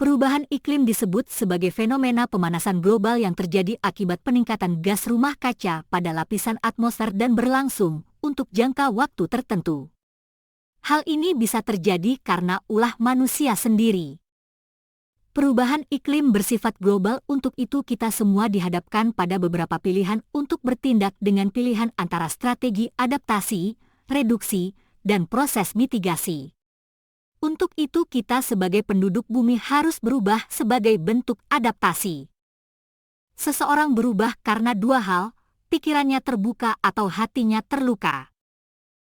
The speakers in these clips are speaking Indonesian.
Perubahan iklim disebut sebagai fenomena pemanasan global yang terjadi akibat peningkatan gas rumah kaca pada lapisan atmosfer dan berlangsung untuk jangka waktu tertentu. Hal ini bisa terjadi karena ulah manusia sendiri. Perubahan iklim bersifat global, untuk itu kita semua dihadapkan pada beberapa pilihan untuk bertindak dengan pilihan antara strategi adaptasi, reduksi, dan proses mitigasi. Untuk itu kita sebagai penduduk bumi harus berubah sebagai bentuk adaptasi. Seseorang berubah karena dua hal, pikirannya terbuka atau hatinya terluka.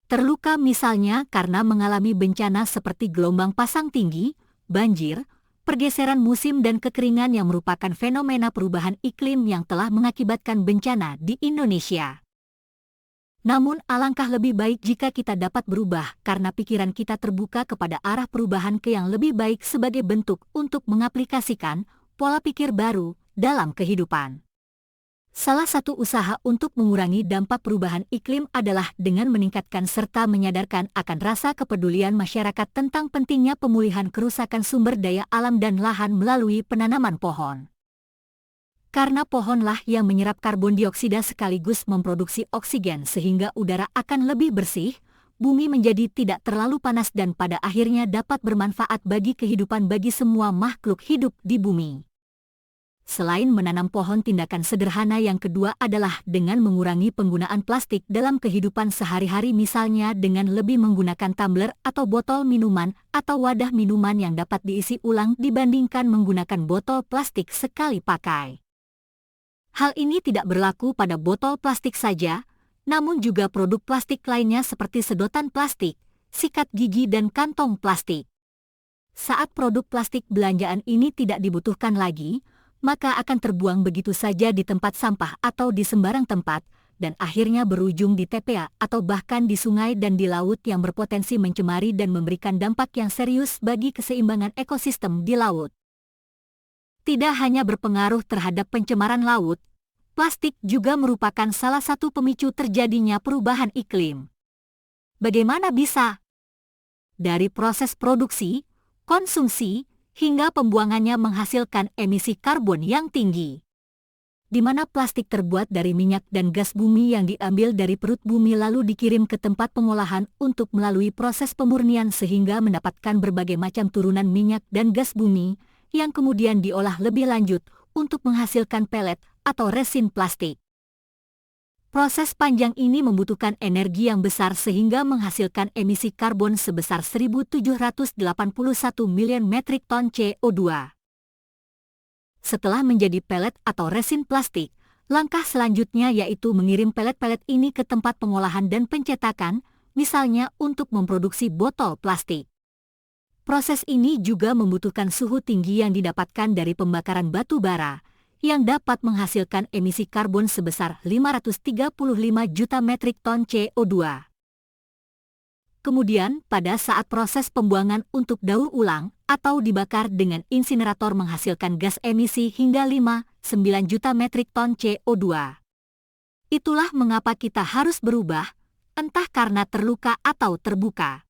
Terluka misalnya karena mengalami bencana seperti gelombang pasang tinggi, banjir, pergeseran musim dan kekeringan yang merupakan fenomena perubahan iklim yang telah mengakibatkan bencana di Indonesia. Namun alangkah lebih baik jika kita dapat berubah karena pikiran kita terbuka kepada arah perubahan ke yang lebih baik sebagai bentuk untuk mengaplikasikan pola pikir baru dalam kehidupan. Salah satu usaha untuk mengurangi dampak perubahan iklim adalah dengan meningkatkan serta menyadarkan akan rasa kepedulian masyarakat tentang pentingnya pemulihan kerusakan sumber daya alam dan lahan melalui penanaman pohon. Karena pohonlah yang menyerap karbon dioksida sekaligus memproduksi oksigen sehingga udara akan lebih bersih, bumi menjadi tidak terlalu panas dan pada akhirnya dapat bermanfaat bagi kehidupan bagi semua makhluk hidup di bumi. Selain menanam pohon, tindakan sederhana yang kedua adalah dengan mengurangi penggunaan plastik dalam kehidupan sehari-hari, misalnya dengan lebih menggunakan tumbler atau botol minuman atau wadah minuman yang dapat diisi ulang dibandingkan menggunakan botol plastik sekali pakai. Hal ini tidak berlaku pada botol plastik saja, namun juga produk plastik lainnya seperti sedotan plastik, sikat gigi dan kantong plastik. Saat produk plastik belanjaan ini tidak dibutuhkan lagi, maka akan terbuang begitu saja di tempat sampah atau di sembarang tempat, dan akhirnya berujung di TPA atau bahkan di sungai dan di laut yang berpotensi mencemari dan memberikan dampak yang serius bagi keseimbangan ekosistem di laut. Tidak hanya berpengaruh terhadap pencemaran laut, plastik juga merupakan salah satu pemicu terjadinya perubahan iklim. Bagaimana bisa? Dari proses produksi, konsumsi, hingga pembuangannya menghasilkan emisi karbon yang tinggi. Di mana plastik terbuat dari minyak dan gas bumi yang diambil dari perut bumi lalu dikirim ke tempat pengolahan untuk melalui proses pemurnian sehingga mendapatkan berbagai macam turunan minyak dan gas bumi, yang kemudian diolah lebih lanjut untuk menghasilkan pelet atau resin plastik. Proses panjang ini membutuhkan energi yang besar sehingga menghasilkan emisi karbon sebesar 1.781 miliar metrik ton CO2. Setelah menjadi pelet atau resin plastik, langkah selanjutnya yaitu mengirim pelet-pelet ini ke tempat pengolahan dan pencetakan, misalnya untuk memproduksi botol plastik. Proses ini juga membutuhkan suhu tinggi yang didapatkan dari pembakaran batu bara, yang dapat menghasilkan emisi karbon sebesar 535 juta metrik ton CO2. Kemudian, pada saat proses pembuangan untuk daur ulang atau dibakar dengan insinerator menghasilkan gas emisi hingga 5,9 juta metrik ton CO2. Itulah mengapa kita harus berubah, entah karena terluka atau terbuka.